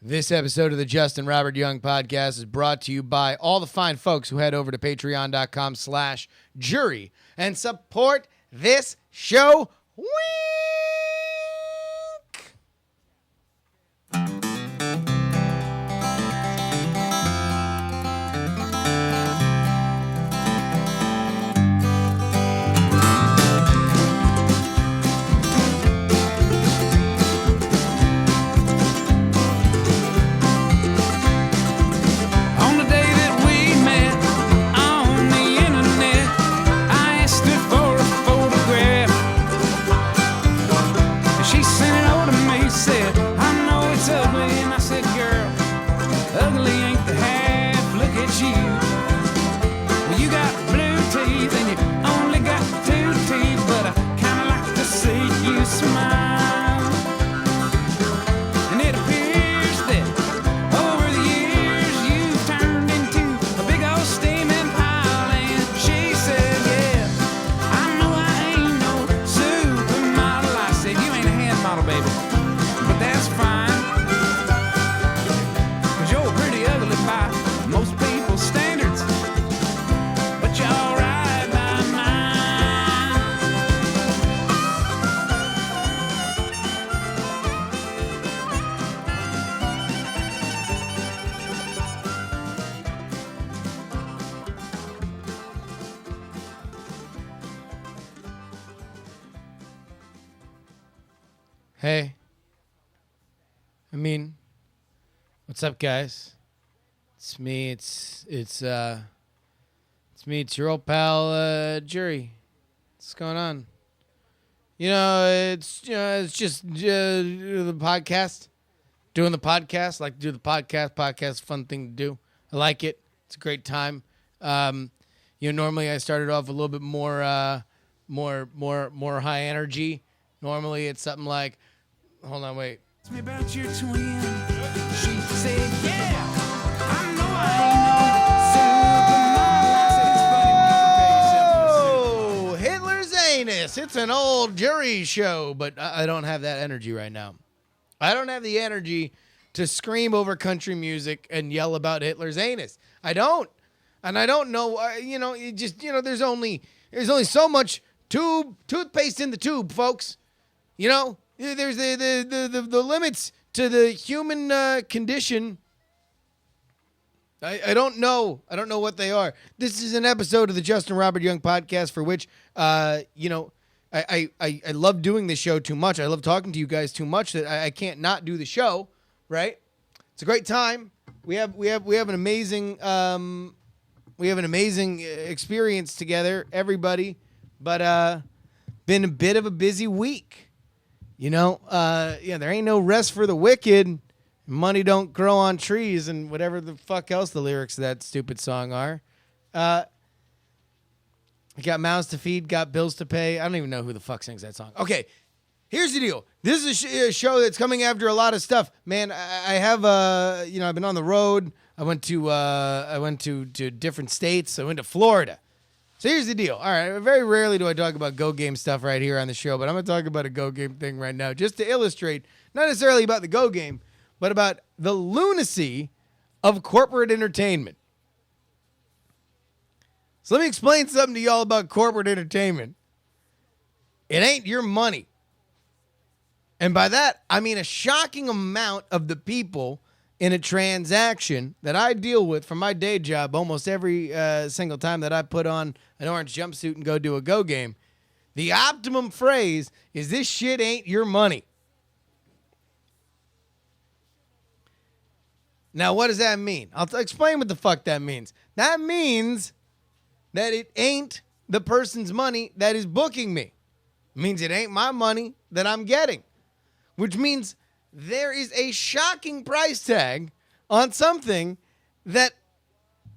This episode of the Justin Robert Young podcast is brought to you by all the fine folks who head over to patreon.com/JuRY and support this show. Wink! Hey, what's up, guys? It's me. It's me. It's your old pal, JuRY. What's going on? It's just the podcast. Doing the podcast. I like to do the podcast. Podcast is a fun thing to do. I like it. It's a great time. Normally I started off a little bit more high energy. Normally it's something like, hold on, wait. Tell me about your twin. She said, yeah, I know I ain't no Superman. Hitler's anus. It's an old JuRY show, but I don't have that energy right now. I don't have the energy to scream over country music and yell about Hitler's anus. I don't. And I don't know, there's only so much toothpaste in the tube, folks. There's the limits to the human condition. I don't know. I don't know what they are. This is an episode of the Justin Robert Young podcast for which, I love doing this show too much. I love talking to you guys too much that I can't not do the show, right? It's a great time. We have an amazing experience together, everybody, but been a bit of a busy week. There ain't no rest for the wicked. Money don't grow on trees, and whatever the fuck else the lyrics of that stupid song are. Got mouths to feed, got bills to pay. I don't even know who the fuck sings that song. Okay, here's the deal. This is a show that's coming after a lot of stuff. Man, I have, I've been on the road. I went to different states. I went to Florida. So here's the deal. All right, very rarely do I talk about Go Game stuff right here on the show, but I'm going to talk about a Go Game thing right now just to illustrate, not necessarily about the Go Game, but about the lunacy of corporate entertainment. So let me explain something to y'all about corporate entertainment. It ain't your money. And by that, I mean a shocking amount of the people in a transaction that I deal with from my day job almost every single time that I put on an orange jumpsuit and go do a Go Game. The optimum phrase is, this shit ain't your money. Now, what does that mean? I'll explain what the fuck that means. That means that it ain't the person's money that is booking me. It means it ain't my money that I'm getting, which means there is a shocking price tag on something that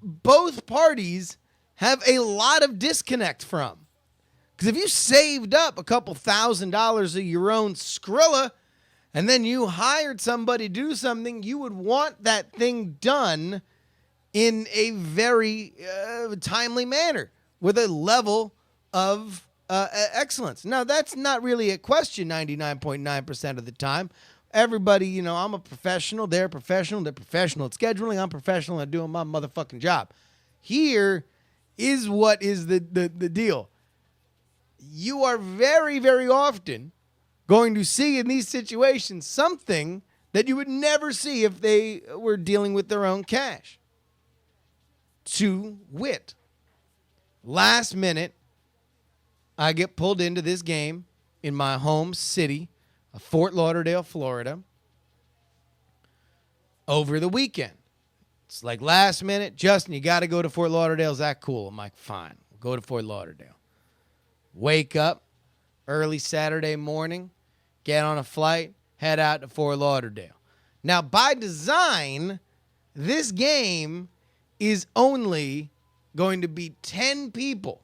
both parties have a lot of disconnect from. Because if you saved up a couple $1,000s of your own Skrilla and then you hired somebody to do something, you would want that thing done in a very timely manner with a level of excellence. Now, that's not really a question 99.9% of the time. everybody, I'm a professional. They're professional. They're professional at scheduling. I'm professional at doing my motherfucking job. Here is what is the deal. You are very, very often going to see in these situations something that you would never see if they were dealing with their own cash. To wit, last minute, I get pulled into this game in my home city of Fort Lauderdale, Florida, over the weekend. It's like last minute, Justin, you got to go to Fort Lauderdale. Is that cool? I'm like, fine, go to Fort Lauderdale. Wake up early Saturday morning, get on a flight, head out to Fort Lauderdale. Now, by design, this game is only going to be 10 people.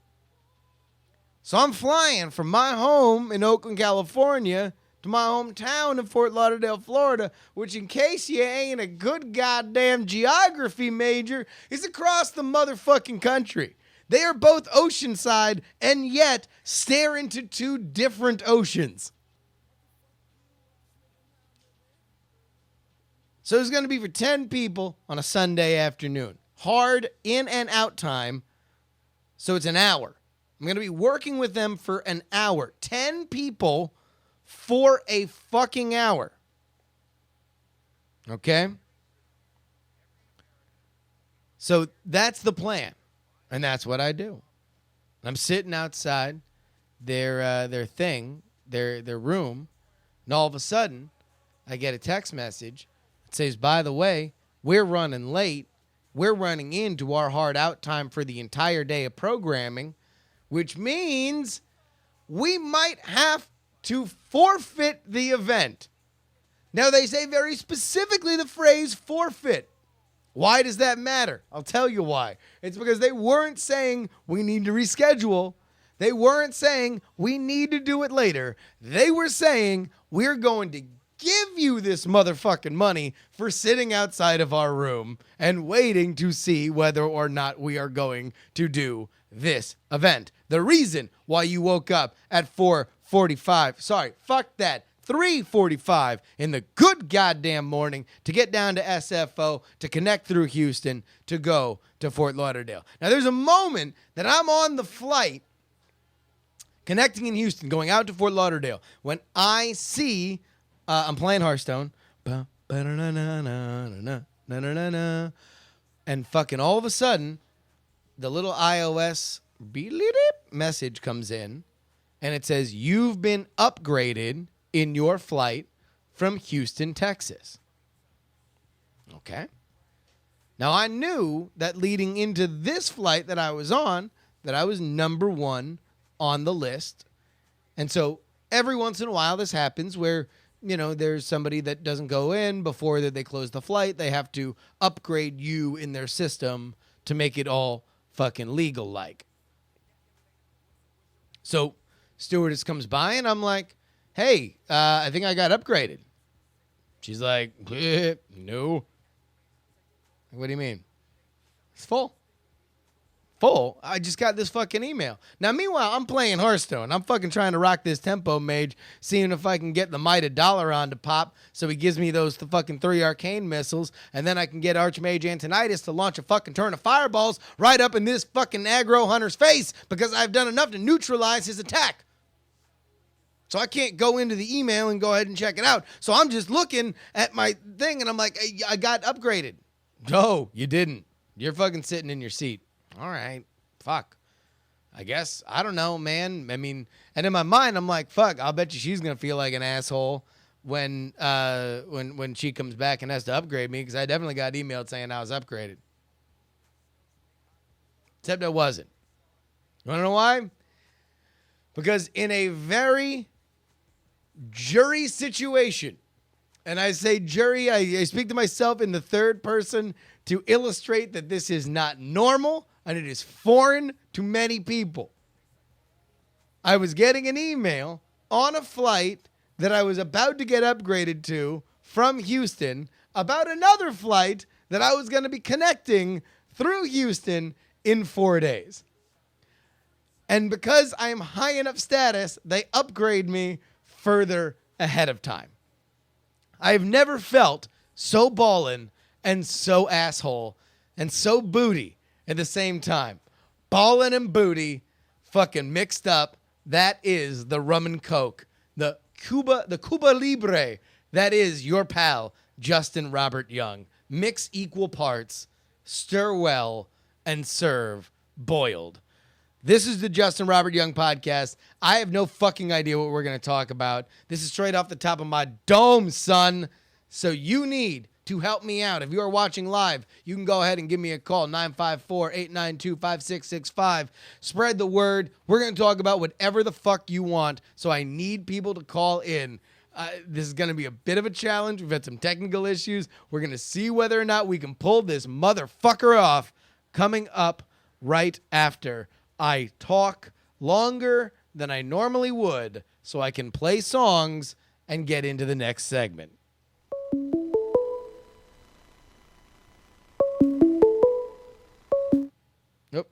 So I'm flying from my home in Oakland, California, to my hometown in Fort Lauderdale, Florida, which, in case you ain't a good goddamn geography major, is across the motherfucking country. They are both oceanside and yet stare into two different oceans. So it's going to be for 10 people on a Sunday afternoon. Hard in and out time, so it's an hour. I'm going to be working with them for an hour. 10 people for a fucking hour. Okay? So that's the plan. And that's what I do. I'm sitting outside their room, and all of a sudden, I get a text message that says, by the way, we're running late. We're running into our hard out time for the entire day of programming, which means we might have to forfeit the event. Now, they say very specifically the phrase forfeit. Why does that matter? I'll tell you why. It's because they weren't saying we need to reschedule. They weren't saying we need to do it later. They were saying we're going to give you this motherfucking money for sitting outside of our room and waiting to see whether or not we are going to do this event. The reason why you woke up at 3:45 in the good goddamn morning to get down to SFO, to connect through Houston, to go to Fort Lauderdale. Now, there's a moment that I'm on the flight connecting in Houston, going out to Fort Lauderdale, when I see, I'm playing Hearthstone, and fucking all of a sudden, the little iOS message comes in, and it says, you've been upgraded in your flight from Houston, Texas. Okay. Now, I knew that leading into this flight that I was on, that I was number one on the list. And so every once in a while this happens where, there's somebody that doesn't go in before that they close the flight. They have to upgrade you in their system to make it all fucking legal like. So stewardess comes by and I'm like, hey, I think I got upgraded. She's like, no. What do you mean? It's full. Full? I just got this fucking email. Now, meanwhile, I'm playing Hearthstone. I'm fucking trying to rock this tempo mage, seeing if I can get the Might of Dollar on to pop so he gives me the fucking 3 arcane missiles, and then I can get Archmage Antonitis to launch a fucking turn of fireballs right up in this fucking aggro hunter's face because I've done enough to neutralize his attack. So I can't go into the email and go ahead and check it out. So I'm just looking at my thing, and I'm like, hey, I got upgraded. No, you didn't. You're fucking sitting in your seat. All right, fuck. I guess, I don't know, man. I mean, and in my mind, I'm like, fuck, I'll bet you she's going to feel like an asshole when she comes back and has to upgrade me, because I definitely got emailed saying I was upgraded. Except I wasn't. You want to know why? Because in a very JuRY situation, and I say JuRY, I speak to myself in the third person to illustrate that this is not normal and it is foreign to many people. I was getting an email on a flight that I was about to get upgraded to from Houston about another flight that I was going to be connecting through Houston in 4 days. And because I am high enough status, they upgrade me further ahead of time. I've never felt so ballin' and so asshole and so booty at the same time. Ballin' and booty fucking mixed up. That is the rum and coke. The Cuba Libre. That is your pal, Justin Robert Young. Mix equal parts, stir well, and serve boiled. This is the Justin Robert Young podcast. I have no fucking idea what we're going to talk about. This is straight off the top of my dome, son. So you need to help me out. If you are watching live, you can go ahead and give me a call, 954-892-5665. Spread the word. We're going to talk about whatever the fuck you want, so I need people to call in. This is going to be a bit of a challenge. We've had some technical issues. We're going to see whether or not we can pull this motherfucker off coming up right after I talk longer than I normally would so I can play songs and get into the next segment. Nope.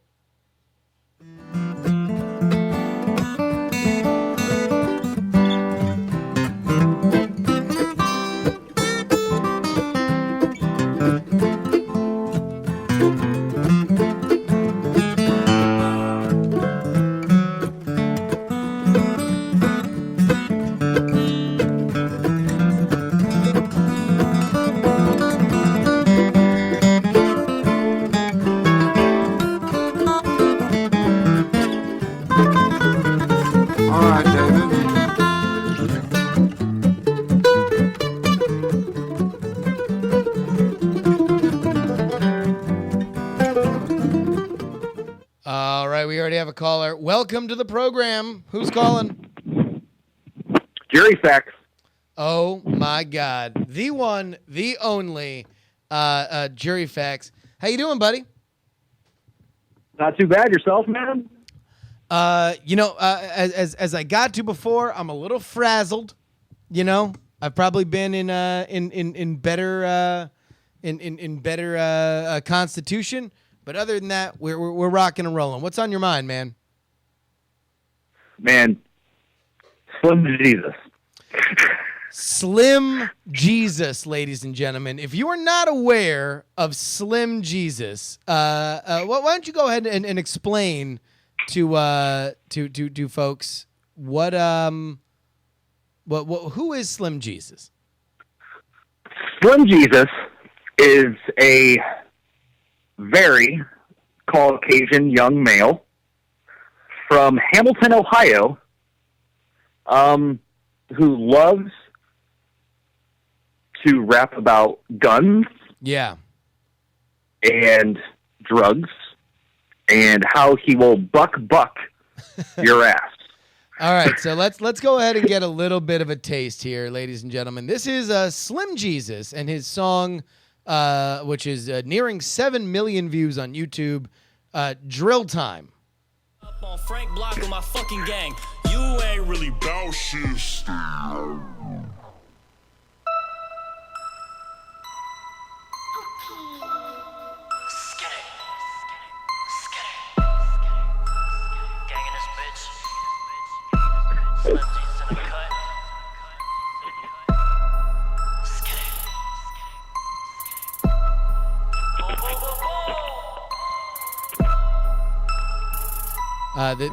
Caller, welcome to the program. Who's calling? JuRY Facts. Oh my God, the one, the only, JuRY Facts. How you doing, buddy? Not too bad. Yourself, man? As I got to before, I'm a little frazzled. You know, I've probably been in better constitution. But other than that, we're rocking and rolling. What's on your mind, man? Man, Slim Jesus. Slim Jesus, ladies and gentlemen. If you are not aware of Slim Jesus, why don't you go ahead and explain to folks who is Slim Jesus? Slim Jesus is a very Caucasian young male from Hamilton, Ohio, who loves to rap about guns, and drugs, and how he will buck your ass. All right, so let's go ahead and get a little bit of a taste here, ladies and gentlemen. This is Slim Jesus and his song, which is nearing 7 million views on YouTube, Drill Time. Up on Frank Block with my fucking gang. You ain't really bout shit.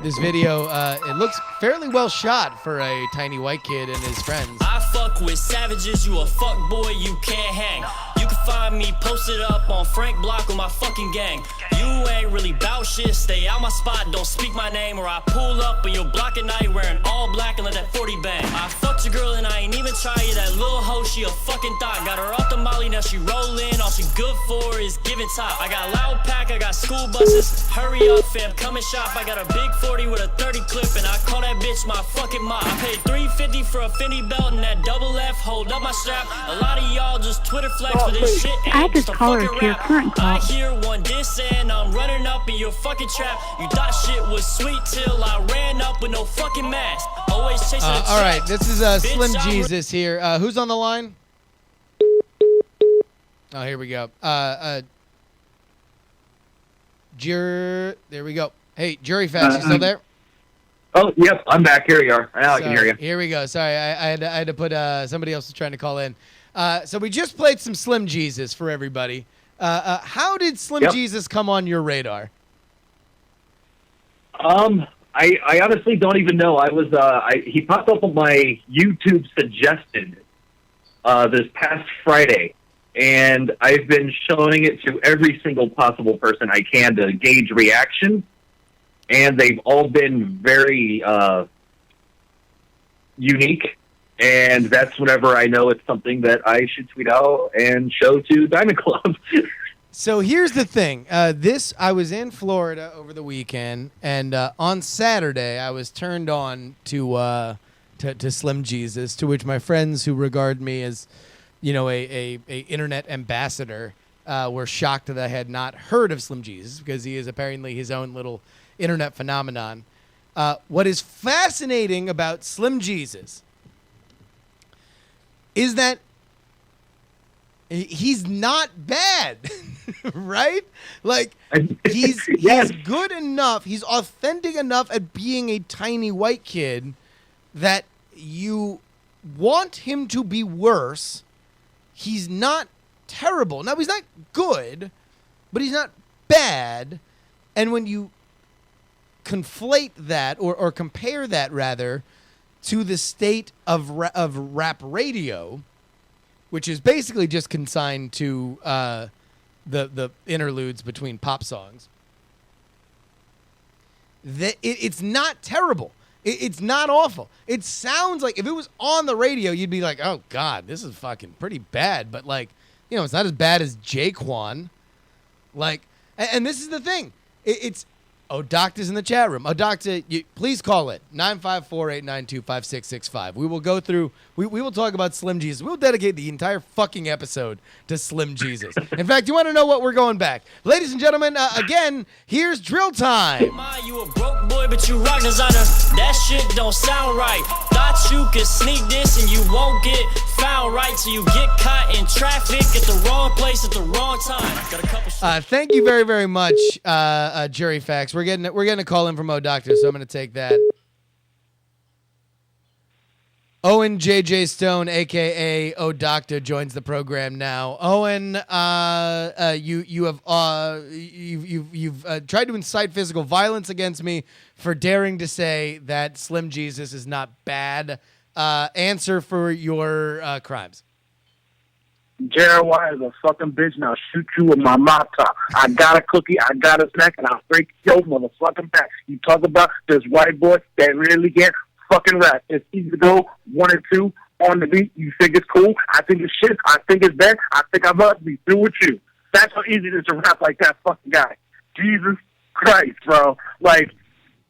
This video, it looks fairly well shot for a tiny white kid and his friends. I fuck with savages, you a fuck boy, you can't hang. You can find me posted up on Frank Block with my fucking gang. You ain't really bout shit, stay out my spot, don't speak my name, or I pull up on your block at night wearing all black and let that 40 bang. I fucked your girl and I ain't even try you, that little hoe, she a fucking thought. Got her off the molly, now she rollin', all she good for is giving top. I got loud pack, I got school buses, hurry up fam, come and shop. I got a big 40 with a 30 clip and I call that bitch my fucking mom. I paid $350 for a Fendi belt and that double F, hold up my strap. A lot of y'all just Twitter flex for this shit. Add this caller to your current call. I hear one diss and I'm running up in your fucking trap. You thought shit was sweet till I ran up with no fucking mask. Always chasing the all right, this is Slim Jesus here. Who's on the line? Oh, here we go. There we go. Hey, JuRY Facts, you still there? Oh, yep, I'm back. Here you are. Now I can hear you. Here we go. Sorry, I had to put somebody else was trying to call in. So we just played some Slim Jesus for everybody. How did Slim Jesus come on your radar? I honestly don't even know. He popped up on my YouTube suggested this past Friday, and I've been showing it to every single possible person I can to gauge reaction, and they've all been very unique, and that's whenever I know it's something that I should tweet out and show to Diamond Club. So here's the thing. I was in Florida over the weekend, and on Saturday I was turned on to Slim Jesus, to which my friends who regard me as, a internet ambassador, were shocked that I had not heard of Slim Jesus, because he is apparently his own little internet phenomenon. What is fascinating about Slim Jesus is that he's not bad, right? Like, he's good enough. He's authentic enough at being a tiny white kid that you want him to be worse. He's not terrible. Now, he's not good, but he's not bad. And when you conflate that or compare that, rather, to the state of rap radio, which is basically just consigned to the interludes between pop songs, it's not terrible. It's not awful. It sounds like if it was on the radio, you'd be like, oh, God, this is fucking pretty bad. But, it's not as bad as Jaquan. And this is the thing. It's Ohdoctah's in the chat room. Ohdoctah, please call it 954-892-5665. We will go through. We will talk about Slim Jesus. We'll dedicate the entire fucking episode to Slim Jesus. In fact, you want to know what? We're going back, ladies and gentlemen. Again, here's drill time. You a broke boy, but you rock designer. That shit don't sound right. Thought you could sneak this and you won't get found right, so you get caught in traffic at the wrong place at the wrong time. Got a couple. Thank you very, very much, JuRY Facts. We're getting a call in from Ohdoctah, so I'm going to take that. Owen JJ Stone, aka Ohdoctah, joins the program now. Owen, you've tried to incite physical violence against me for daring to say that Slim Jesus is not bad. Answer for your crimes. JuRY is a fucking bitch, and I'll shoot you with my mop top. I got a cookie, I got a snack, and I'll break your motherfucking back. You talk about this white boy that really get fucking rap. It's easy to go 1 and 2 on the beat. You think it's cool? I think it's shit. I think it's bad. I think I must be through with you. That's how easy it is to rap like that fucking guy. Jesus Christ, bro.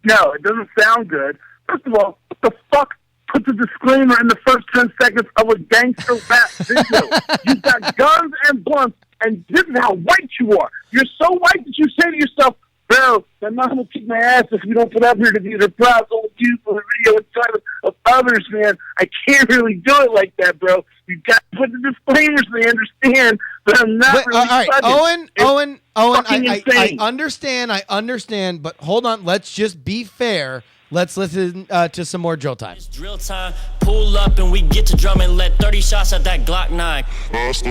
No, it doesn't sound good. First of all, what the fuck? Put the disclaimer in the first 10 seconds of a gangster rap video. You've got guns and blunts, and this is how white you are. You're so white that you say to yourself, bro, I'm not going to kick my ass if you don't put up here to be the proud old you for the video inside of others, man. I can't really do it like that, bro. You've got to put the disclaimers so they understand that I'm not really all right, Owen, I understand, but hold on. Let's just be fair. Let's listen to some more drill time. It's drill time. Pull up and we get to drum and let 30 shots at that Glock 9. Now it's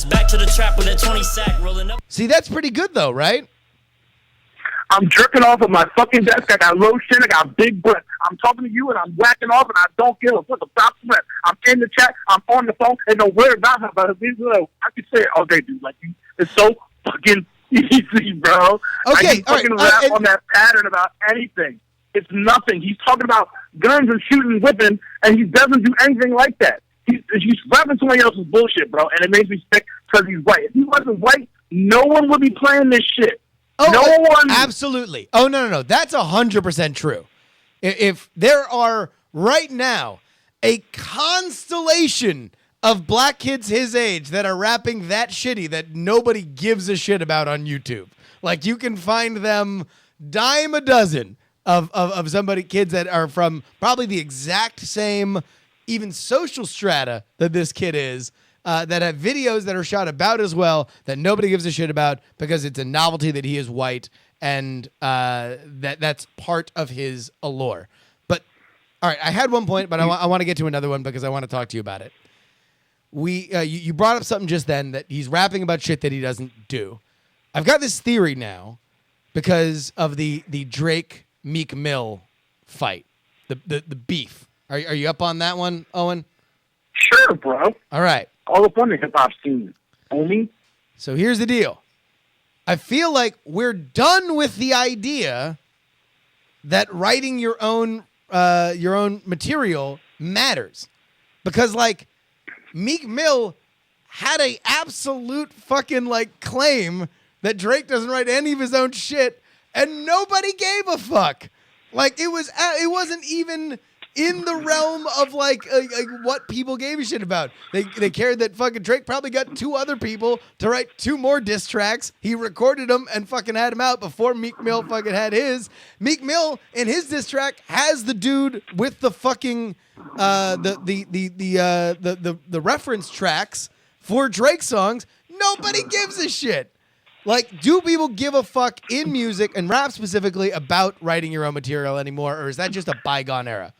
back to the trap with that 20 sack rolling up. See, that's pretty good though, right? I'm jerking off at my fucking desk. I got low shit. I got big breath. I'm talking to you and I'm whacking off and I don't give a fuck about breath. I'm in the chat. I'm on the phone and don't worry about it. I could say it all day, dude. It's so fucking easy, bro. Okay, I can fucking rap on that pattern about anything. It's nothing. He's talking about guns and shooting and whipping, and he doesn't do anything like that. He's rapping somebody else's bullshit, bro, and it makes me sick because he's white. If he wasn't white, no one would be playing this shit. Oh, no one. Absolutely. Oh, no. That's 100% true. If there are right now a constellation of black kids his age that are rapping that shitty that nobody gives a shit about on YouTube, you can find them dime a dozen of kids that are from probably the exact same even social strata that this kid is, that have videos that are shot about as well that nobody gives a shit about because it's a novelty that he is white and that's part of his allure. But all right, I had one point, but I want to get to another one because I want to talk to you about it. You brought up something just then that he's rapping about shit that he doesn't do. I've got this theory now because of the Drake Meek Mill fight, the beef. Are you up on that one, Owen? Sure, bro. All right. All up on the hip hop scene, homie. So here's the deal. I feel like we're done with the idea that writing your own material matters, because like Meek Mill had a absolute fucking like claim that Drake doesn't write any of his own shit, and nobody gave a fuck. Like it wasn't even in the realm of like what people gave a shit about. They cared that fucking Drake probably got 2 other people to write 2 more diss tracks. He recorded them and fucking had them out before Meek Mill fucking had his. Meek Mill in his diss track has the dude with the fucking the reference tracks for Drake songs. Nobody gives a shit. Like, do people give a fuck in music and rap specifically about writing your own material anymore, or is that just a bygone era?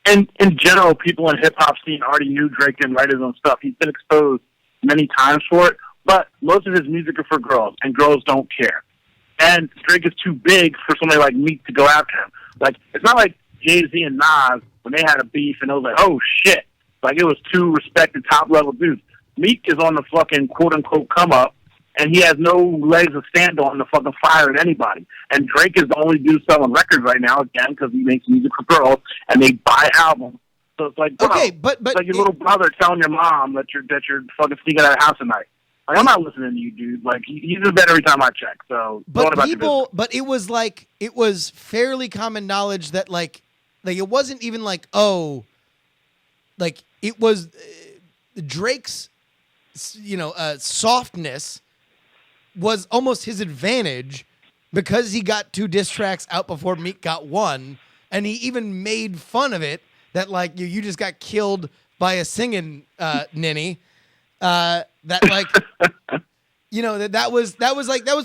And in general, people in hip-hop scene already knew Drake didn't write his own stuff. He's been exposed many times for it, but most of his music are for girls, and girls don't care. And Drake is too big for somebody like Meek to go after him. Like, it's not like Jay-Z and Nas, when they had a beef, and it was like, oh, shit. Like, it was 2 respected top-level dudes. Meek is on the fucking quote-unquote come-up, and he has no legs to stand on to fucking fire at anybody. And Drake is the only dude selling records right now, again, because he makes music for girls, and they buy albums. So it's like, bro, okay, but it's like your little brother telling your mom that you're fucking sneaking out of the house at night. Like, I'm not listening to you, dude. Like, he's in bed every time I check. So, but it was like, it was fairly common knowledge that like it wasn't even like, oh, like it was Drake's, softness was almost his advantage because he got 2 diss tracks out before Meek got 1, and he even made fun of it that like you just got killed by a singing ninny. That like that was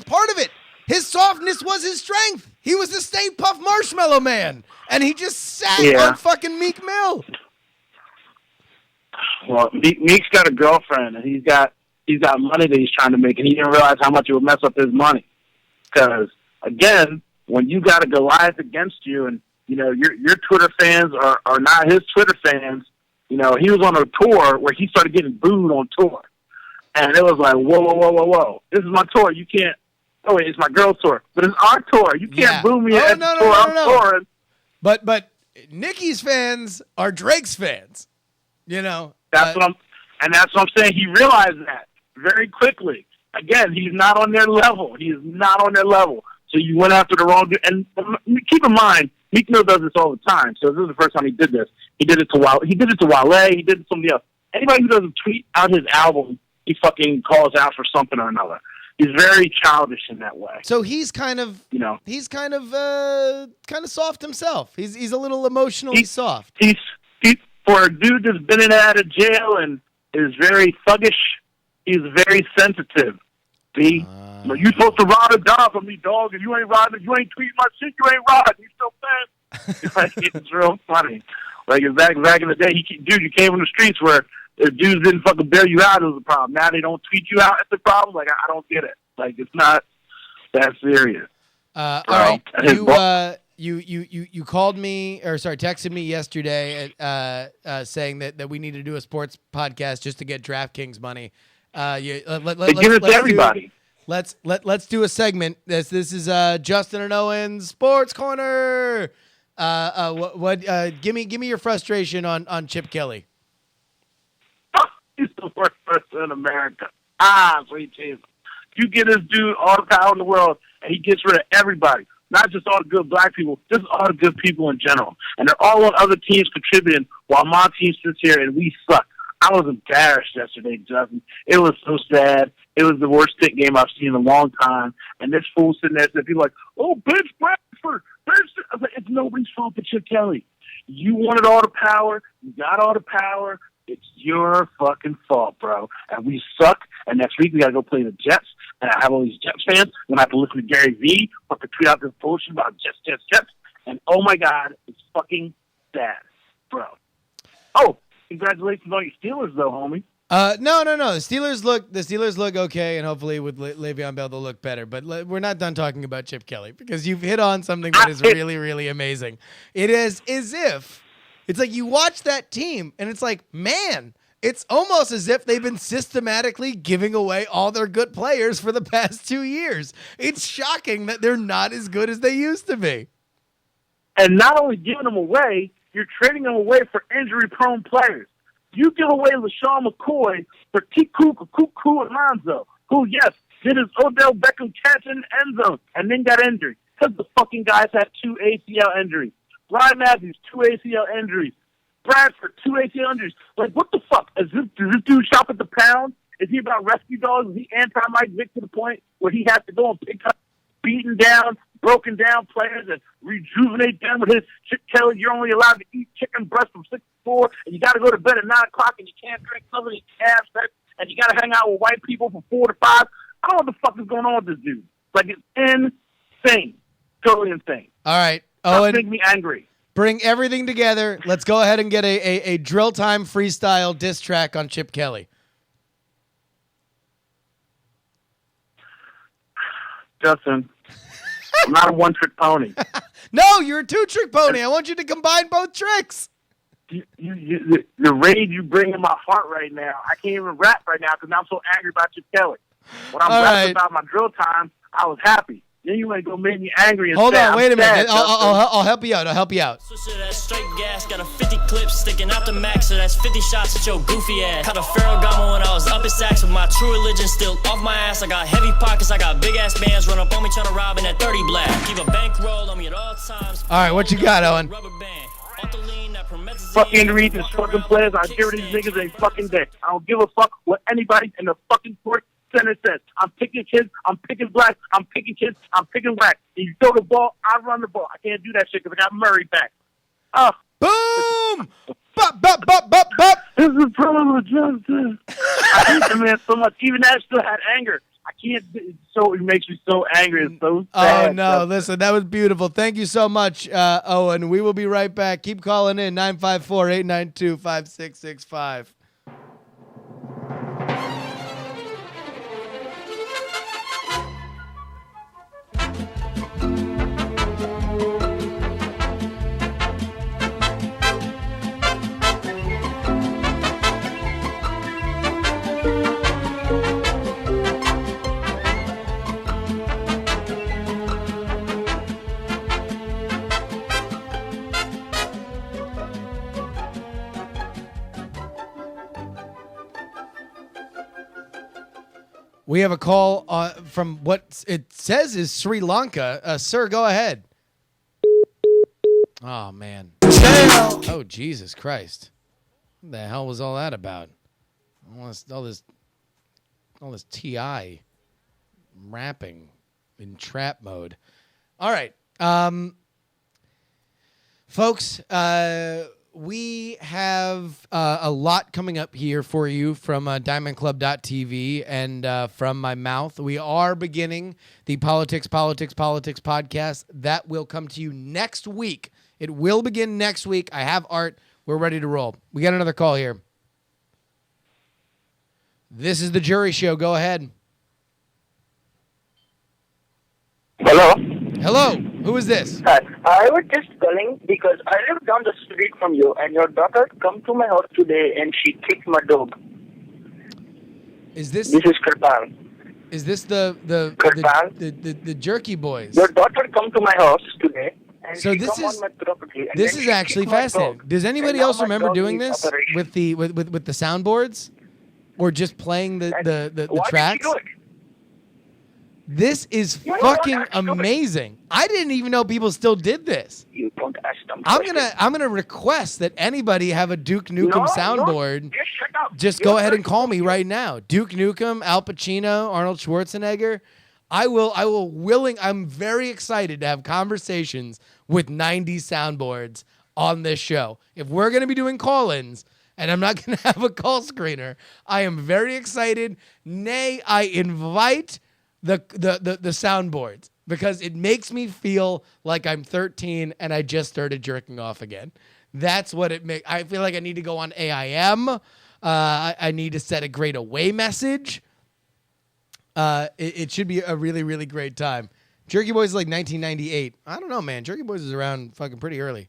part of it. His softness was his strength. He was the Stay Puft Marshmallow Man, and he just sat on fucking Meek Mill. Well, Meek's got a girlfriend, and he's got money that he's trying to make, and he didn't realize how much it would mess up his money. Because again, when you got a Goliath against you, and your Twitter fans are not his Twitter fans. He was on a tour where he started getting booed on tour, and it was like, whoa! This is my tour. You can't. Oh wait, it's my girl's tour, but it's our tour. You can't boo me at the tour. I'm touring. But Nicki's fans are Drake's fans. That's what I'm saying. He realized that very quickly. Again, he's not on their level. He is not on their level. So you went after the wrong dude. And keep in mind, Meek Mill does this all the time. So this is the first time he did this. He did it to Wale. He did it to somebody else. Anybody who doesn't tweet out his album, he fucking calls out for something or another. He's very childish in that way. So he's kind of, he's kind of soft himself. He's a little emotionally soft. He's for a dude that's been in and out of jail and is very thuggish. He's very sensitive. See, you're supposed to ride or die for me, dog. If you ain't riding, you ain't tweeting my shit, you ain't riding. You still fast. Like, it's real funny. Like back in the day, you came from the streets where if dudes didn't fucking bail you out, it was a problem. Now they don't tweet you out, it's a problem. Like I don't get it. Like it's not that serious. All right, you called me texted me yesterday saying that we need to do a sports podcast just to get DraftKings money. Give it to everybody. Let's do a segment. This is Justin and Owen's Sports Corner. Give me your frustration on Chip Kelly. He's the worst person in America. Sweet Jesus. You get this dude all the power in the world, and he gets rid of everybody. Not just all the good black people, just all the good people in general. And they're all on other teams contributing while my team sits here and we suck. I was embarrassed yesterday, Justin. It was so sad. It was the worst stick game I've seen in a long time. And this fool sitting there said, people like, oh, bitch, Bradford. I was like, it's nobody's fault but Chip Kelly. You wanted all the power. You got all the power. It's your fucking fault, bro. And we suck. And next week we got to go play the Jets. and I have all these Jets fans. When I have to listen to Gary Vee fucking tweet out this bullshit about Jets, and oh my God, it's fucking bad, bro. Oh, congratulations on your Steelers, though, homie. No. The Steelers look okay, and hopefully with Le'Veon Bell they'll look better. But we're not done talking about Chip Kelly because you've hit on something that is really, really amazing. It is as if it's like you watch that team, and it's like, man, it's almost as if they've been systematically giving away all their good players for the past 2 years. It's shocking that they're not as good as they used to be. And not only giving them away, you're trading them away for injury-prone players. You give away LaShawn McCoy for Tiku Alonso, who, yes, did his Odell Beckham catch in the end zone and then got injured because the fucking guys had 2 ACL injuries. Ryan Matthews, 2 ACL injuries. Bradford, 2 ACL injuries. Like, what the fuck? Does this dude shop at the pound? Is he about rescue dogs? Is he anti-Mike Vick to the point where he has to go and pick up beaten down, broken down players and rejuvenate them with his Chip Kelly? You're only allowed to eat chicken breast from 6 to 4, and you got to go to bed at 9 o'clock, and you can't drink some of these calf sex, and you got to hang out with white people from 4 to 5. I don't know what the fuck is going on with this dude. Like, it's insane. Totally insane. All right. That makes me angry. Bring everything together. Let's go ahead and get a drill time freestyle diss track on Chip Kelly. Justin, I'm not a one-trick pony. No, you're a 2-trick pony. I want you to combine both tricks. The rage you bring in my heart right now, I can't even rap right now because I'm so angry about Chip Kelly. When I'm rapping about my drill time, I was happy. Then you ain't gonna make me angry and Hold sad. on, wait a minute. Sad, I'll help you out. Switch to that straight gas, got a 50 clip sticking out the max, so that's 50 shots at your goofy ass. Caught a Ferragamo when I was up at Saks with my true religion still off my ass. I got heavy pockets, I got big ass bands, run up on me trying to rob in that 30 black. Keep a bankroll on me at all times. All right, what you got, Owen? Rubber band. Off the lean, that promethazine. Fucking read these fucking players. I give these niggas a fucking day. I don't give a fuck what anybody in the fucking court center says. I'm picking kids, I'm picking blacks, I'm picking kids, I'm picking wax. If you throw the ball, I run the ball. I can't do that shit because I got Murray back. Boom! Bop, bop, bop, bop, bop. This is privilege, Justin. I hate the man so much. Even that still had anger. I can't. It makes me so angry. It's so sad. Oh, no. Listen, that was beautiful. Thank you so much, Owen. We will be right back. Keep calling in 954-892-5665. We have a call from what it says is Sri Lanka. Sir, go ahead. Oh, man. Oh, Jesus Christ. What the hell was all that about? All this TI rapping in trap mode. All right. Folks, we have a lot coming up here for you from diamondclub.tv and from my mouth. We are beginning the Politics podcast. That will come to you next week. It will begin next week. I have art. We're ready to roll. We got another call here. This is the JuRY Show. Go ahead. Hello. Hello. Who is this? Hi. I was just calling because I live down the street from you, and your daughter come to my house today, and she kicked my dog. Is this? This is Kirpan. Is this the Jerky Boys? Your daughter come to my house today, and So she this come is- on my property. And This then is she actually kicked my fascinating. dog. Does anybody And now else my remember dog doing needs this operation. with the soundboards, or just playing the Why tracks? did she do it? This is You know fucking what? That's stupid. amazing. I didn't even know people still did this. You don't ask them. I'm questions. gonna request that anybody have a Duke Nukem No, soundboard. Just shut up. Just You're go ahead and very call me stupid. right now. Duke Nukem, Al Pacino, Arnold Schwarzenegger. I'm very excited to have conversations with 90s soundboards on this show. If we're going to be doing call-ins and I'm not going to have a call screener, I am very excited. Nay, I invite the soundboards because it makes me feel like I'm 13 and I just started jerking off again. That's what it makes. I feel like I need to go on AIM. I need to set a great away message. It should be a really, really great time. Jerky Boys is like 1998. I don't know, man. Jerky Boys is around fucking pretty early.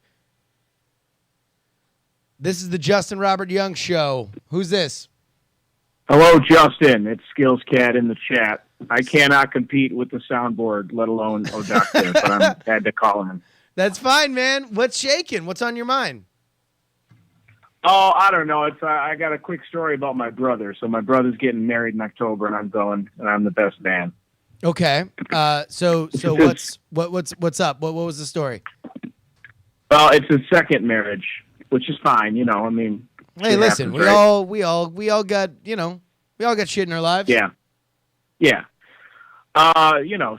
This is the Justin Robert Young Show. Who's this? Hello, Justin. It's Skills Cat in the chat. I cannot compete with the soundboard, let alone Ohdoctah, but I'm had to call him. That's fine, man. What's shaking? What's on your mind? Oh, I don't know. It's I got a quick story about my brother. So my brother's getting married in October, and I'm going, and I'm the best man. Okay. So what's up? What was the story? Well, it's his second marriage, which is fine. You know, I mean. Hey, listen, happens, right? we all got, we all got shit in our lives. Yeah.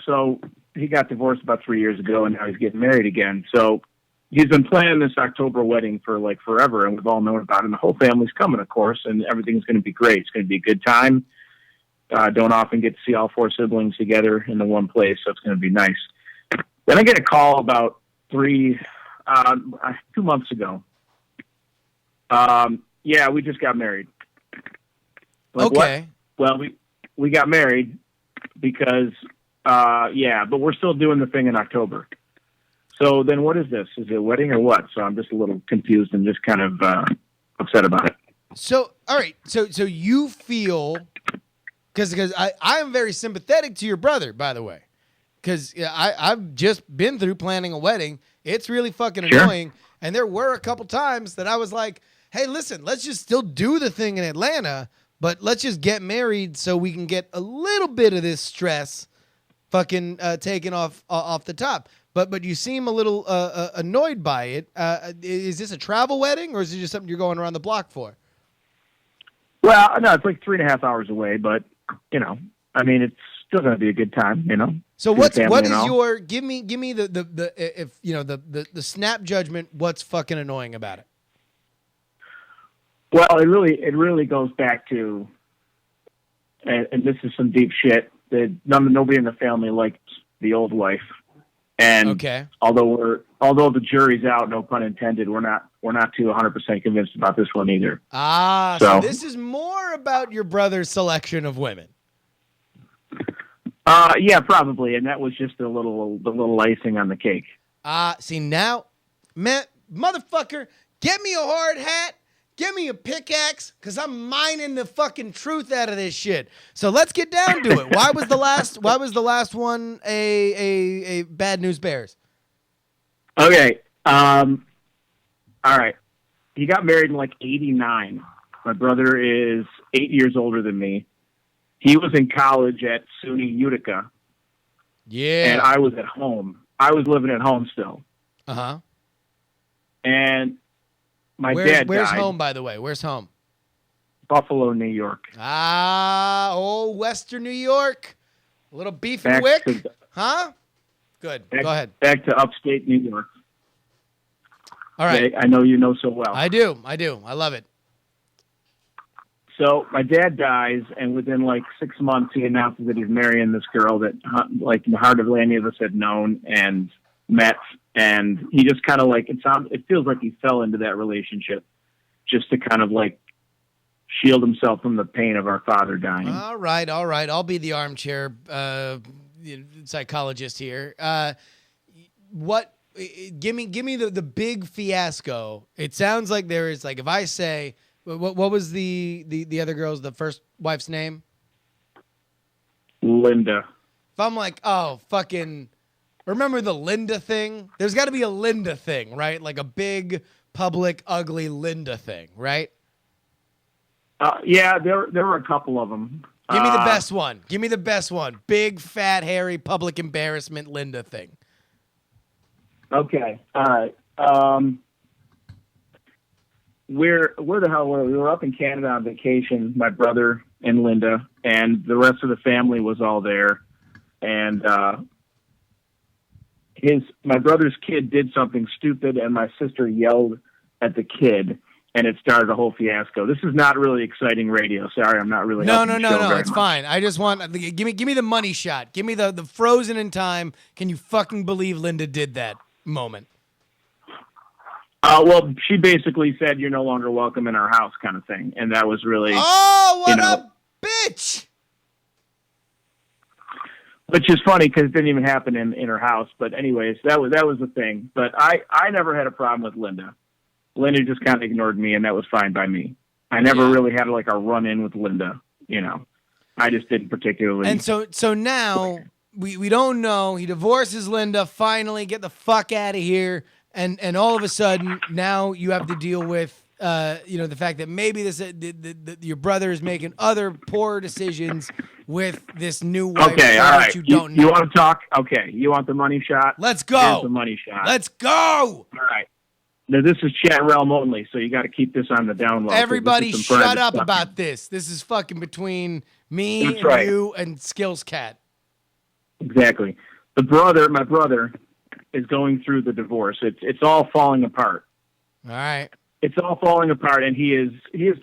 So he got divorced about 3 years ago, and now he's getting married again. So he's been planning this October wedding for like forever, and we've all known about it. And the whole family's coming, of course, and everything's going to be great. It's going to be a good time. Don't often get to see all four siblings together in the one place, so it's going to be nice. Then I get a call about 2 months ago. Yeah, we just got married. Like, okay. What? Well, we got married because, but we're still doing the thing in October. So then what is this? Is it a wedding or what? So I'm just a little confused and just kind of upset about it. So, all right. So you feel, because I am very sympathetic to your brother, by the way, because I've just been through planning a wedding. It's really fucking annoying. And there were a couple times that I was like, hey, listen, let's just still do the thing in Atlanta, but let's just get married so we can get a little bit of this stress fucking taken off the top. But you seem a little annoyed by it. Is this a travel wedding, or is it just something you're going around the block for? Well, no, it's like 3.5 hours away, but, I mean, it's still going to be a good time, So what is your, give me the snap judgment, what's fucking annoying about it? Well, it really goes back to, and this is some deep shit, that nobody in the family liked the old wife. And okay. although the jury's out, no pun intended, we're not too 100% convinced about this one either. So this is more about your brother's selection of women. Yeah, probably, and that was just the little icing on the cake. See now, man, motherfucker, get me a hard hat, get me a pickaxe, because I'm mining the fucking truth out of this shit. So let's get down to it. Why was the last one a Bad News Bears? Okay, all right. He got married in like 1989. My brother is 8 years older than me. He was in college at SUNY Utica. Yeah. And I was at home. I was living at home still. Uh-huh. And my dad Where's died. home, by the way? Where's home? Buffalo, New York. Western New York. A little beef and wick. Huh? Good. Go ahead. Back to upstate New York. All right. I know you know so well. I do. I love it. So my dad dies, and within like 6 months, he announces that he's marrying this girl that, like, hardly any of us had known and met. And he just kind of like, it feels like he fell into that relationship just to kind of like shield himself from the pain of our father dying. All right. I'll be the armchair psychologist here. Give me the big fiasco. It sounds like there is, like, if I say, what was the other girl's, the first wife's name? Linda. If I'm like, oh, fucking, remember the Linda thing? There's got to be a Linda thing, right? Like a big, public, ugly Linda thing, right? Yeah, there were a couple of them. Give me the best one. Big, fat, hairy, public embarrassment Linda thing. Okay. All right. Where the hell were we? We were up in Canada on vacation, my brother and Linda, and the rest of the family was all there. And my brother's kid did something stupid, and my sister yelled at the kid. and it started a whole fiasco. This is not really exciting radio. Sorry, I'm not really. No. helping the show very It's much. fine. I just want give me the money shot. Give me the frozen in time. Can you fucking believe Linda did that moment? Well, she basically said you're no longer welcome in our house, kind of thing, and that was really. Oh, what a bitch! Which is funny because it didn't even happen in her house. But anyways, that was the thing. But I never had a problem with Linda. Linda just kind of ignored me, and that was fine by me. I never really had like a run-in with Linda. I just didn't particularly. And so now we don't know. He divorces Linda. Finally, get the fuck out of here. And all of a sudden, now you have to deal with, the fact that maybe your brother is making other poor decisions with this new wife. Okay, all right. You don't know. You want to talk? Okay, you want the money shot? Let's go. Here's the money shot. Let's go. All right. Now, this is chat realm only, so you got to keep this on the down low. Everybody shut up stuff. about this. This is fucking between me That's and right. you and Skills Cat. Exactly. My brother, is going through the divorce. It's all falling apart. All right. It's all falling apart, and he is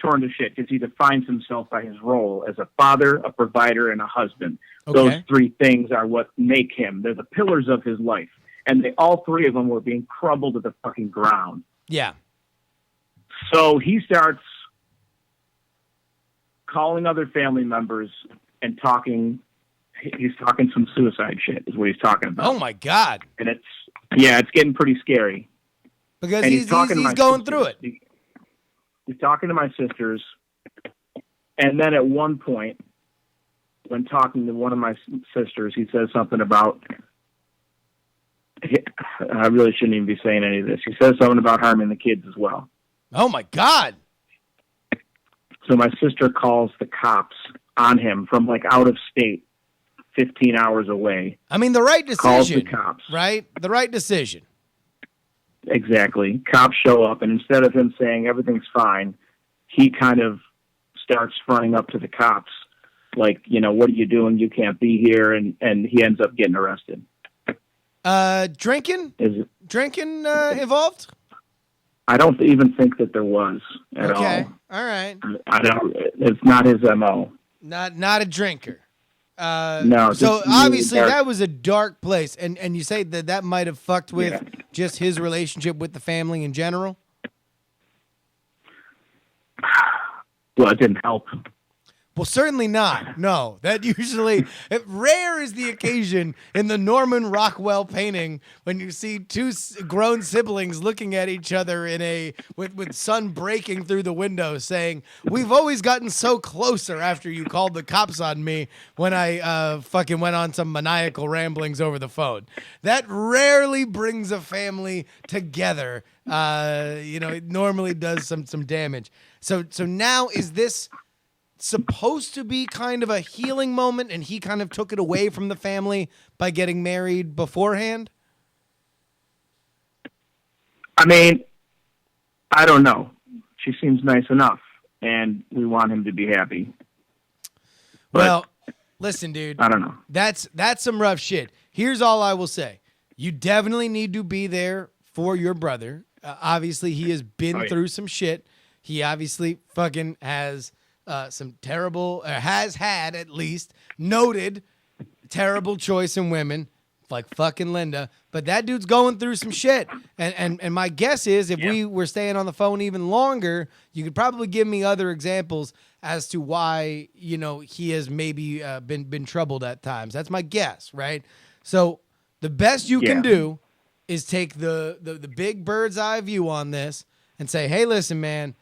torn to shit because he defines himself by his role as a father, a provider, and a husband. Okay. Those three things are what make him. They're the pillars of his life, and all three of them were being crumbled to the fucking ground. Yeah. So he starts calling other family members and talking. He's talking some suicide shit is what he's talking about. Oh my God. And it's getting pretty scary. Because And he's my going sisters. through it. He's talking to my sisters. And then at one point, when talking to one of my sisters, he says something about, I really shouldn't even be saying any of this. He says something about harming the kids as well. Oh my God. So my sister calls the cops on him from like out of state, 15 hours away. I mean, the right Calls decision. the cops. Right? The right decision. Exactly. Cops show up, and instead of him saying everything's fine, he kind of starts fronting up to the cops, like, what are you doing? You can't be here, and he ends up getting arrested. Drinking? Is it? Drinking involved? I don't even think that there was at all. Okay. All right. I don't. It's not his MO. Not a drinker. No. So just obviously really that was a dark place, and you say that might have fucked with just his relationship with the family in general. Well, it didn't help. Well, certainly not. No, that usually rare is the occasion in the Norman Rockwell painting when you see two grown siblings looking at each other with sun breaking through the window, saying, "We've always gotten so closer after you called the cops on me when I fucking went on some maniacal ramblings over the phone." That rarely brings a family together. It normally does some damage. So now is this supposed to be kind of a healing moment, and he kind of took it away from the family by getting married beforehand? I mean, I don't know. She seems nice enough, and we want him to be happy. But Well, listen, dude. I don't know. That's some rough shit. Here's all I will say. You definitely need to be there for your brother. Obviously, he has been through some shit. He obviously fucking has some terrible, has had at least, noted terrible choice in women, like fucking Linda. But that dude's going through some shit. And my guess is if we were staying on the phone even longer, you could probably give me other examples as to why, he has maybe been troubled at times. That's my guess, right? So the best you can do is take the big bird's eye view on this and say, hey, listen, man,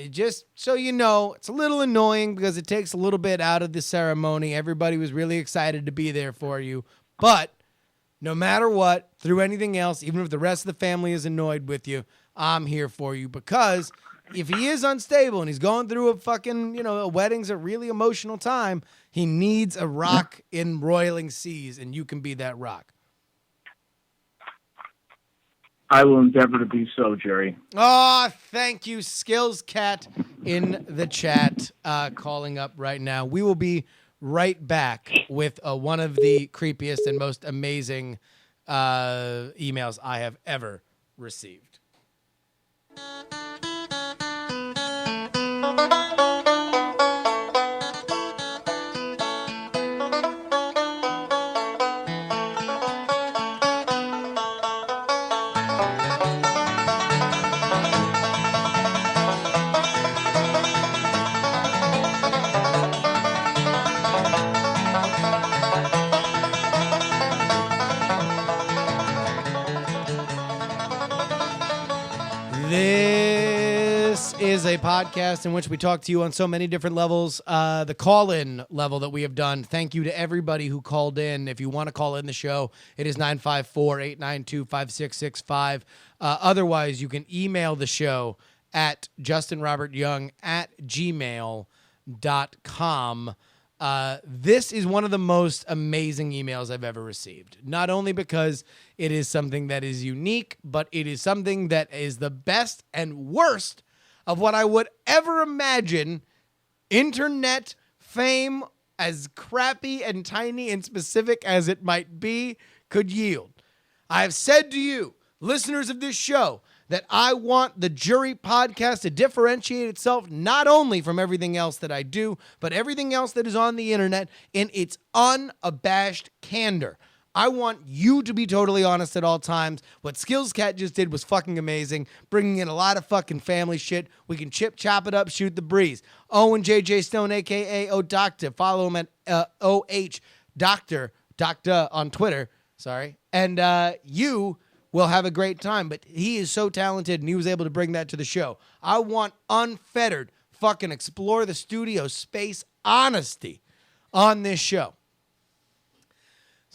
just so you know, it's a little annoying because it takes a little bit out of the ceremony. Everybody was really excited to be there for you. But no matter what, through anything else, even if the rest of the family is annoyed with you, I'm here for you. Because if he is unstable and he's going through a fucking, a wedding's a really emotional time, he needs a rock in roiling seas, and you can be that rock. I will endeavor to be so, JuRY. Oh, thank you, Skills Cat in the chat, calling up right now. We will be right back with one of the creepiest and most amazing emails I have ever received. This is a podcast in which we talk to you on so many different levels. The call-in level that we have done. Thank you to everybody who called in. If you want to call in the show, it is 954-892-5665. Otherwise, you can email the show at justinrobertyoung@gmail.com. This is one of the most amazing emails I've ever received. Not only because it is something that is unique, but it is something that is the best and worst of what I would ever imagine internet fame, as crappy and tiny and specific as it might be, could yield. I have said to you, listeners of this show, that I want the JuRY podcast to differentiate itself not only from everything else that I do, but everything else that is on the internet in its unabashed candor. I want you to be totally honest at all times. What Skills Cat just did was fucking amazing, bringing in a lot of fucking family shit. We can chop it up, shoot the breeze. Owen JJ Stone, a.k.a. Ohdoctah. Follow him at Ohdoctah on Twitter. Sorry. And you will have a great time. But he is so talented, and he was able to bring that to the show. I want unfettered fucking explore the studio space honesty on this show.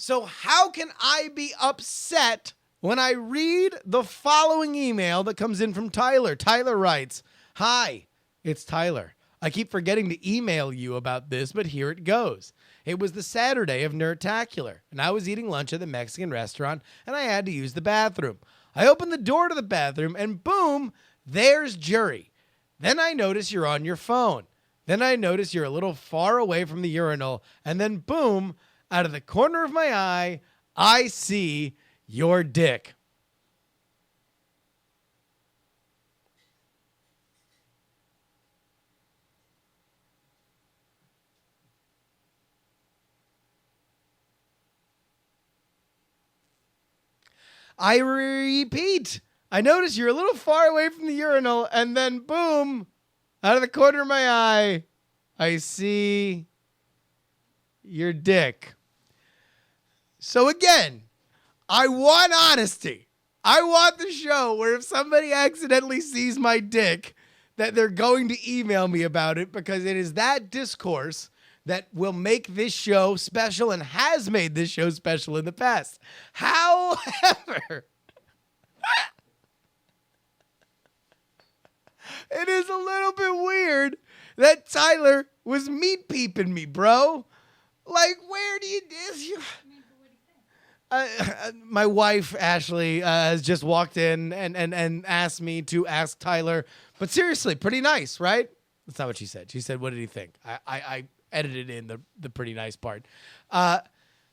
So how can I be upset when I read the following email that comes in from Tyler? Tyler writes, "Hi, it's Tyler. I keep forgetting to email you about this, but here it goes. It was the Saturday of Nerdtacular, and I was eating lunch at the Mexican restaurant, and I had to use the bathroom. I opened the door to the bathroom, and boom, there's JuRY. Then I notice you're on your phone. Then I notice you're a little far away from the urinal, and then boom, out of the corner of my eye, I see your dick." I repeat, I notice you're a little far away from the urinal, and then boom, out of the corner of my eye, I see your dick. So again, I want honesty. I want the show where if somebody accidentally sees my dick, that they're going to email me about it, because it is that discourse that will make this show special and has made this show special in the past. However, it is a little bit weird that Tyler was meat peeping me, bro. Like, where do you do? My wife, Ashley, has just walked in and asked me to ask Tyler. But seriously, pretty nice, right? That's not what she said. She said, "What did he think?" I edited in the pretty nice part.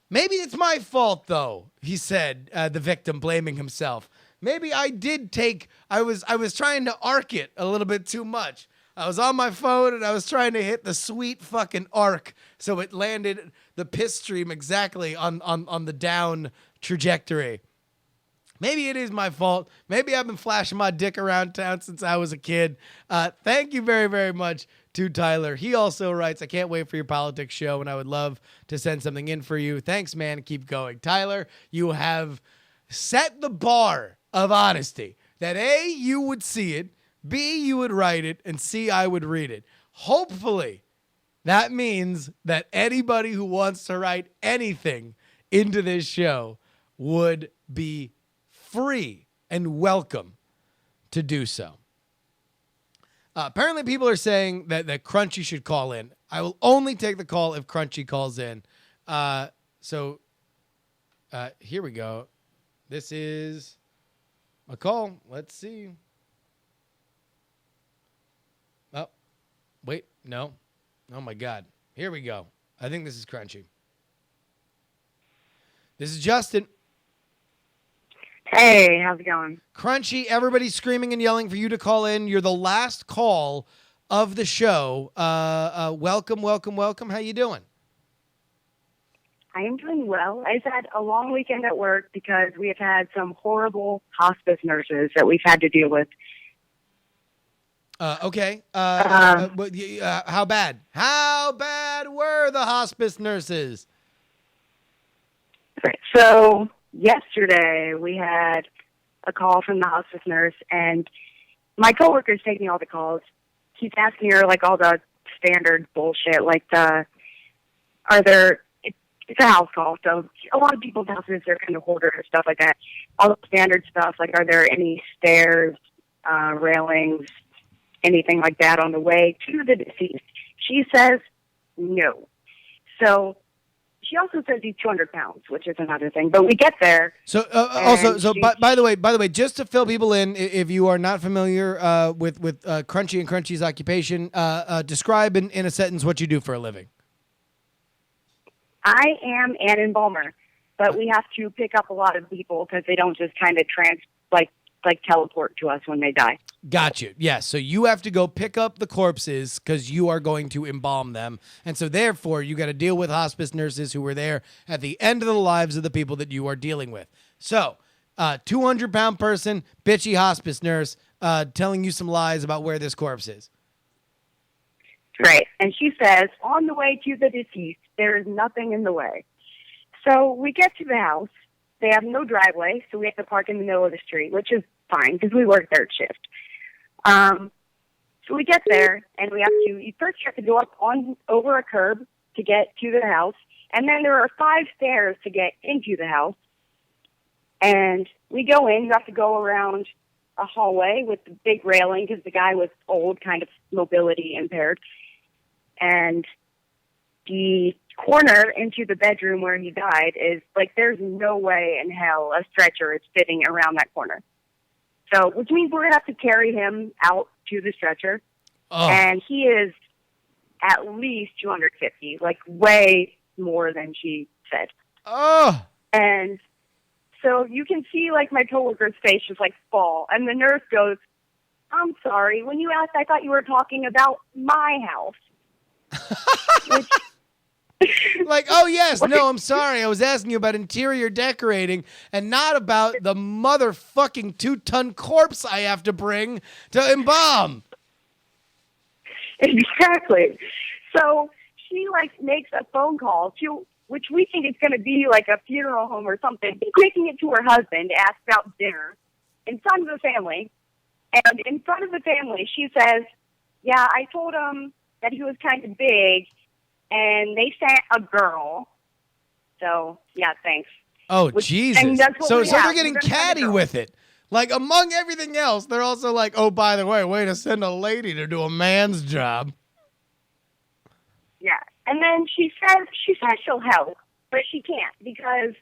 Maybe it's my fault, though, he said, the victim blaming himself. Maybe I did I was trying to arc it a little bit too much. I was on my phone and I was trying to hit the sweet fucking arc so it landed the piss stream exactly on the down trajectory. Maybe it is my fault. Maybe I've been flashing my dick around town since I was a kid. Thank you very, very much to Tyler. He also writes, "I can't wait for your politics show, and I would love to send something in for you. Thanks, man. Keep going." Tyler, you have set the bar of honesty that A, you would see it, B, you would write it, and C, I would read it. Hopefully, that means that anybody who wants to write anything into this show would be free and welcome to do so. Apparently, people are saying that Crunchy should call in. I will only take the call if Crunchy calls in. So here we go. This is a call. Let's see. Oh, wait, no. Oh, my God. Here we go. I think this is Crunchy. This is Justin. Hey, how's it going? Crunchy, everybody's screaming and yelling for you to call in. You're the last call of the show. Welcome, welcome, welcome. How you doing? I am doing well. I just had a long weekend at work because we have had some horrible hospice nurses that we've had to deal with. Okay. How bad? How bad were the hospice nurses? So yesterday we had a call from the hospice nurse, and my coworker's taking all the calls. He's asking her like all the standard bullshit, like it's a house call, so a lot of people's houses are kind of hoarded or stuff like that. All the standard stuff, like are there any stairs, railings, anything like that on the way to the deceased? She says no. So she also says he's 200 pounds, which is another thing. But we get there. So by the way, just to fill people in, if you are not familiar with Crunchy and Crunchy's occupation, describe in a sentence what you do for a living. I am an embalmer, but we have to pick up a lot of people because they don't just kind of teleport to us when they die. Got you. Yes. So you have to go pick up the corpses because you are going to embalm them. And so therefore you got to deal with hospice nurses who were there at the end of the lives of the people that you are dealing with. So 200-pound person, bitchy hospice nurse, telling you some lies about where this corpse is. Right. And she says, on the way to the deceased, there is nothing in the way. So we get to the house. They have no driveway, so we have to park in the middle of the street, which is fine because we work third shift. So we get there, and you first have to go up over a curb to get to the house, and then there are 5 stairs to get into the house. And we go in, you have to go around a hallway with the big railing because the guy was old, kind of mobility impaired. And the corner into the bedroom where he died is like, there's no way in hell a stretcher is fitting around that corner. So, which means we're going to have to carry him out to the stretcher. Oh. And he is at least 250, like way more than she said. Oh. And so you can see like my coworker's face just like fall. And the nurse goes, I'm sorry, when you asked, I thought you were talking about my house. Which, like, oh yes, no, I'm sorry. I was asking you about interior decorating and not about the motherfucking 2-ton corpse I have to bring to embalm. Exactly. So she like makes a phone call to, which we think is going to be like a funeral home or something, making it to her husband to ask about dinner in front of the family. And in front of the family, she says, yeah, I told him that he was kind of big, and they sent a girl. So, yeah, thanks. Oh, Jesus. So they're getting catty with it. Like, among everything else, they're also like, oh, by the way to send a lady to do a man's job. Yeah. And then she says she'll help, but she can't because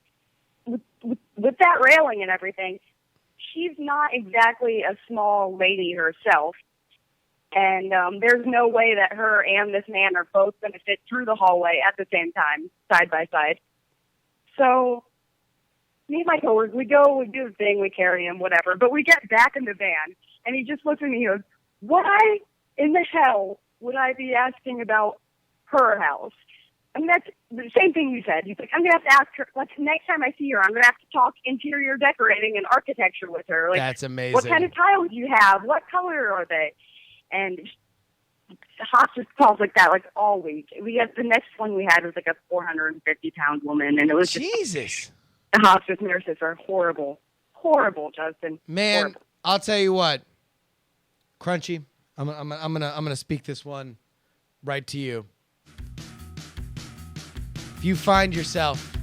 with that railing and everything, she's not exactly a small lady herself. And there's no way that her and this man are both going to fit through the hallway at the same time, side by side. So me and my coworker, we do the thing, we carry him, whatever. But we get back in the van, and he just looks at me and goes, why in the hell would I be asking about her house? I mean, that's the same thing you said. He's like, I'm going to have to ask her, like, next time I see her, I'm going to have to talk interior decorating and architecture with her. Like, that's amazing. What kind of tiles do you have? What color are they? And hospice calls like that, like all week. The next one we had was like a 450-pound woman, and it was Jesus. The hospice nurses are horrible, Justin. Man, horrible. I'll tell you what, Crunchy, I'm gonna speak this one right to you. If you find yourself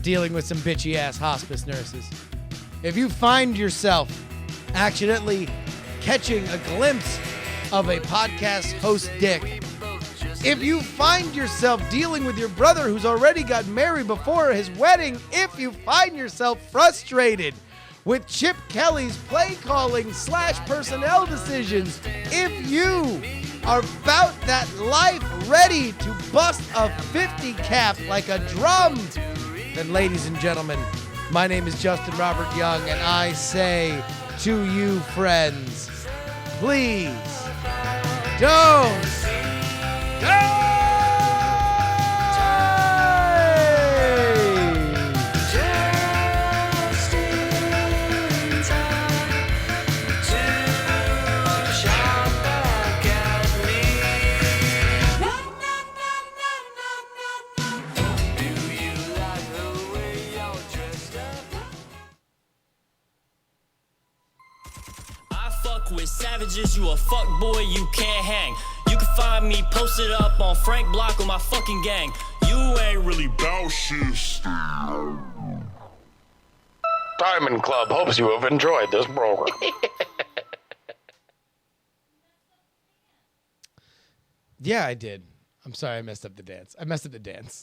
dealing with some bitchy ass hospice nurses, if you find yourself accidentally catching a glimpse of a podcast host dick, if you find yourself dealing with your brother who's already got married before his wedding, if you find yourself frustrated with Chip Kelly's play calling / personnel decisions, if you are about that life ready to bust a 50 cap like a drum, then ladies and gentlemen, my name is Justin Robert Young, and I say to you friends, please don't die! fuck with savages, you a fuck boy, you can't hang. You can find me posted up on Frank Block with my fucking gang. You ain't really bout shit. Diamond Club hopes you have enjoyed this program. Yeah, I did. I'm sorry I messed up the dance.